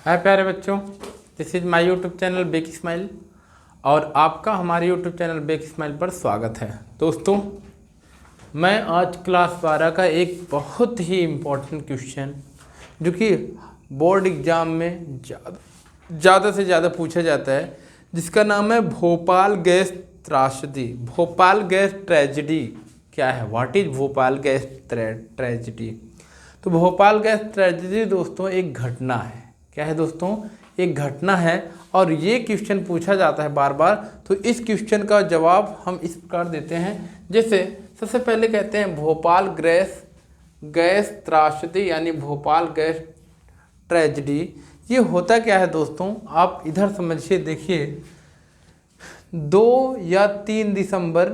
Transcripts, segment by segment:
हाय प्यारे बच्चों, this is my YouTube channel big smile और आपका हमारे यूट्यूब चैनल बेक स्माइल पर स्वागत है। दोस्तों, मैं आज क्लास 12 का एक बहुत ही इम्पोर्टेंट क्वेश्चन जो कि बोर्ड एग्ज़ाम में ज़्यादा से ज़्यादा पूछा जाता है, जिसका नाम है भोपाल गैस त्रासदी। भोपाल गैस ट्रेजिडी क्या है? What is Bhopal gas tragedy? तो भोपाल गैस ट्रेजिडी दोस्तों एक घटना है। क्या है दोस्तों? एक घटना है और ये क्वेश्चन पूछा जाता है बार बार। तो इस क्वेश्चन का जवाब हम इस प्रकार देते हैं, जैसे सबसे पहले कहते हैं भोपाल गैस त्रासदी यानी भोपाल गैस ट्रेजिडी। ये होता क्या है दोस्तों? आप इधर समझिए, देखिए 2 या 3 दिसंबर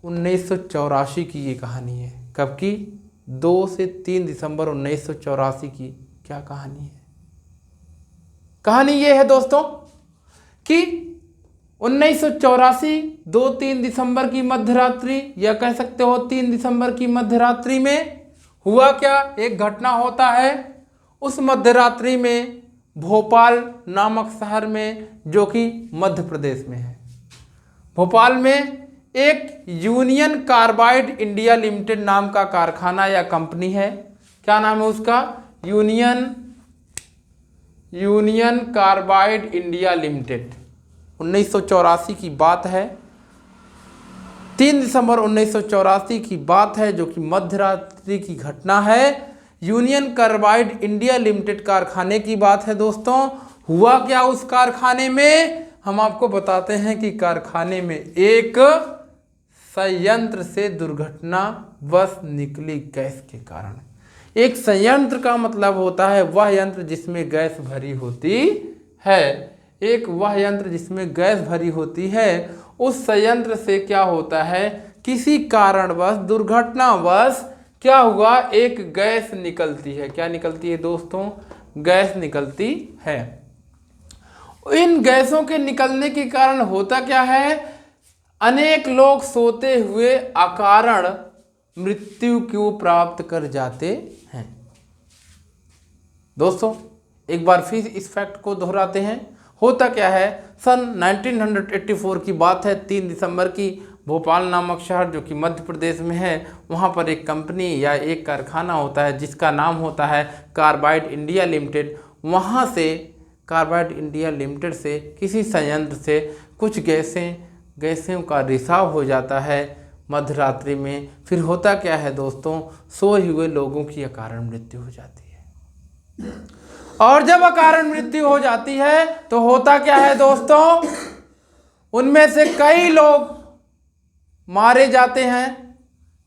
1984 की ये कहानी है। कब की? 2 से 3 दिसंबर 1984 की क्या कहानी है? कहानी ये है दोस्तों कि 1984 2-3 दिसंबर की मध्यरात्रि, या कह सकते हो 3 दिसंबर की मध्यरात्रि में हुआ क्या? एक घटना होता है। उस मध्यरात्रि में भोपाल नामक शहर में, जो कि मध्य प्रदेश में है, भोपाल में एक यूनियन कार्बाइड इंडिया लिमिटेड नाम का कारखाना या कंपनी है। क्या नाम है उसका? Union carbide India limited. 1984 की बात है, 3 दिसंबर 1984 की बात है, जो कि मध्यरात्रि की घटना है। यूनियन कार्बाइड इंडिया लिमिटेड कारखाने की बात है दोस्तों। हुआ क्या उस कारखाने में? हम आपको बताते हैं कि कारखाने में एक संयंत्र से दुर्घटनावश निकली गैस के कारण। एक संयंत्र का मतलब होता है वह यंत्र जिसमें गैस भरी होती है। एक वह यंत्र जिसमें गैस भरी होती है, उस संयंत्र से क्या होता है, किसी कारणवश दुर्घटनावश क्या हुआ, एक गैस निकलती है। क्या निकलती है दोस्तों? गैस निकलती है। इन गैसों के निकलने के कारण होता क्या है, अनेक लोग सोते हुए अकारण मृत्यु को प्राप्त कर जाते हैं। दोस्तों, एक बार फिर इस फैक्ट को दोहराते हैं। होता क्या है, सन 1984 की बात है, 3 दिसंबर की। भोपाल नामक शहर जो कि मध्य प्रदेश में है, वहाँ पर एक कंपनी या एक कारखाना होता है जिसका नाम होता है कार्बाइड इंडिया लिमिटेड। वहाँ से कार्बाइड इंडिया लिमिटेड से किसी संयंत्र से कुछ गैसों का रिसाव हो जाता है मध्यरात्रि में। फिर होता क्या है दोस्तों, सोए हुए लोगों की अकारण मृत्यु हो जाती है। और जब अकारण मृत्यु हो जाती है तो होता क्या है दोस्तों, उनमें से कई लोग मारे जाते हैं,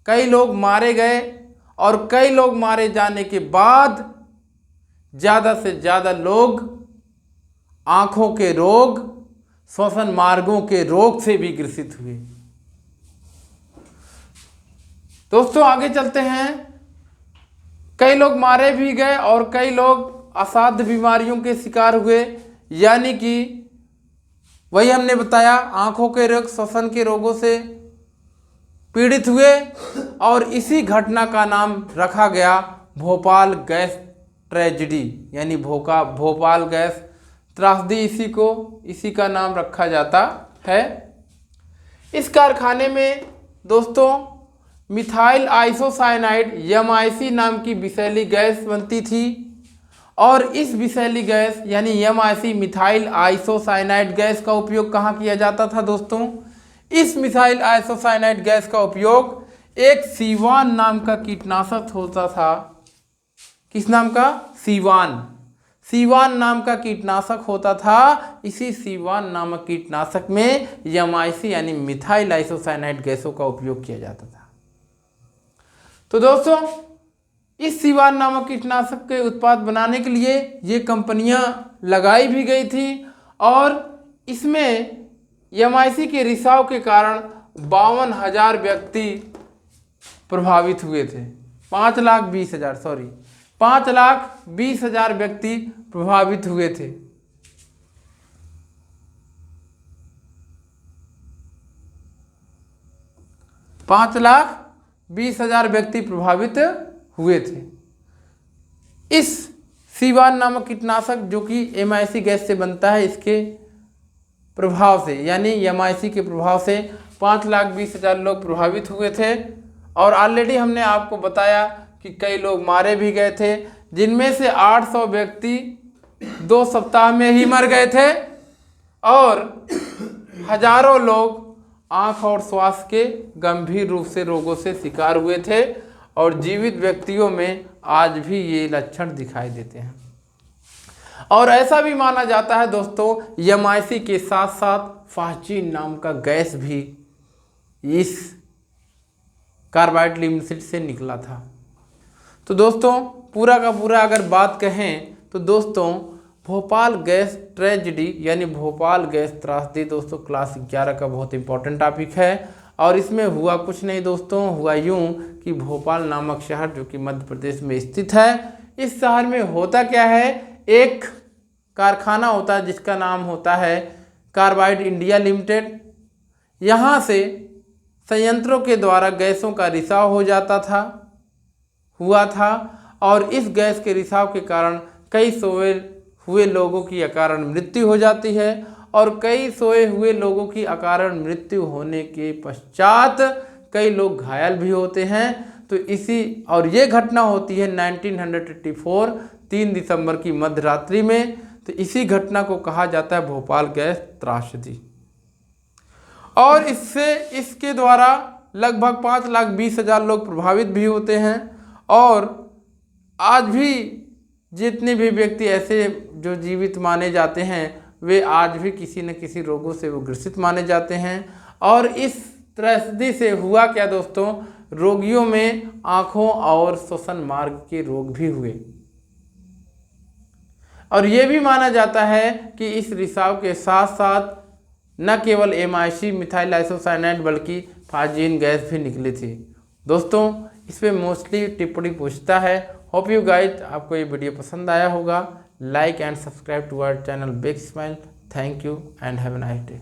कई लोग मारे गए, और कई लोग मारे जाने के बाद ज़्यादा से ज़्यादा लोग आँखों के रोग, श्वसन मार्गों के रोग से भी ग्रसित हुए। दोस्तों, आगे चलते हैं। कई लोग मारे भी गए और कई लोग असाध्य बीमारियों के शिकार हुए, यानी कि वही हमने बताया, आंखों के रोग, श्वसन के रोगों से पीड़ित हुए। और इसी घटना का नाम रखा गया भोपाल गैस ट्रेजिडी, यानी भोपाल गैस त्रासदी। इसी का नाम रखा जाता है। इस कारखाने में दोस्तों मिथाइल आइसोसाइनाइड MIC नाम की विषैली गैस बनती थी। और इस विषैली गैस यानी MIC मिथाइल आइसोसाइनाइड गैस का उपयोग कहाँ किया जाता था दोस्तों? इस मिथाइल आइसोसाइनाइड गैस का उपयोग एक सीवान नाम का कीटनाशक होता था। किस नाम का? सीवान नाम का कीटनाशक होता था। इसी सीवान नामक कीटनाशक में MIC यानी मिथाइल आइसोसाइनाइड गैसों का उपयोग किया जाता था। तो दोस्तों, इस सीवान नामक कीटनाशक के उत्पाद बनाने के लिए ये कंपनियां लगाई भी गई थी, और इसमें MIC के रिसाव के कारण 52,000 व्यक्ति प्रभावित हुए थे। 5,20,000 व्यक्ति प्रभावित हुए थे। पाँच लाख 20,000 व्यक्ति प्रभावित हुए थे। इस सीवान नामक कीटनाशक जो कि MIC गैस से बनता है, इसके प्रभाव से यानी MIC के प्रभाव से 5,20,000 लोग प्रभावित हुए थे। और ऑलरेडी हमने आपको बताया कि कई लोग मारे भी गए थे, जिनमें से 800 व्यक्ति 2 सप्ताह में ही मर गए थे और हजारों लोग आँख और श्वास के गंभीर रूप से रोगों से शिकार हुए थे। और जीवित व्यक्तियों में आज भी ये लक्षण दिखाई देते हैं। और ऐसा भी माना जाता है दोस्तों, MIC के साथ साथ फार्चिन नाम का गैस भी इस कार्बाइड लिमोनिड से निकला था। तो दोस्तों पूरा का पूरा अगर बात कहें तो दोस्तों भोपाल गैस ट्रेजिडी यानी भोपाल गैस त्रासदी दोस्तों क्लास 11 का बहुत इंपॉर्टेंट टॉपिक है। और इसमें हुआ कुछ नहीं दोस्तों, हुआ यूं कि भोपाल नामक शहर जो कि मध्य प्रदेश में स्थित है, इस शहर में होता क्या है, एक कारखाना होता है जिसका नाम होता है कार्बाइड इंडिया लिमिटेड। यहाँ से संयंत्रों के द्वारा गैसों का रिसाव हुआ था और इस गैस के रिसाव के कारण कई सोए हुए लोगों की अकारण मृत्यु हो जाती है और कई सोए हुए लोगों की अकारण मृत्यु होने के पश्चात कई लोग घायल भी होते हैं। तो ये घटना होती है 1984 3 दिसंबर की मध्य रात्रि में। तो इसी घटना को कहा जाता है भोपाल गैस त्रासदी। और इसके द्वारा लगभग 5,20,000 लोग प्रभावित भी होते हैं। और आज भी जितने भी व्यक्ति ऐसे जो जीवित माने जाते हैं वे आज भी किसी न किसी रोगों से वो ग्रसित माने जाते हैं। और इस त्रासदी से हुआ क्या दोस्तों, रोगियों में आँखों और श्वसन मार्ग के रोग भी हुए। और ये भी माना जाता है कि इस रिसाव के साथ साथ न केवल MIC मिथाइल आइसोसाइनाइड बल्कि फार्चिन गैस भी निकली थी। दोस्तों इस पर मोस्टली टिप्पणी पूछता है। होप यू गाइज आपको ये वीडियो पसंद आया होगा। Like and subscribe to our channel big smile. Thank you and have a nice day.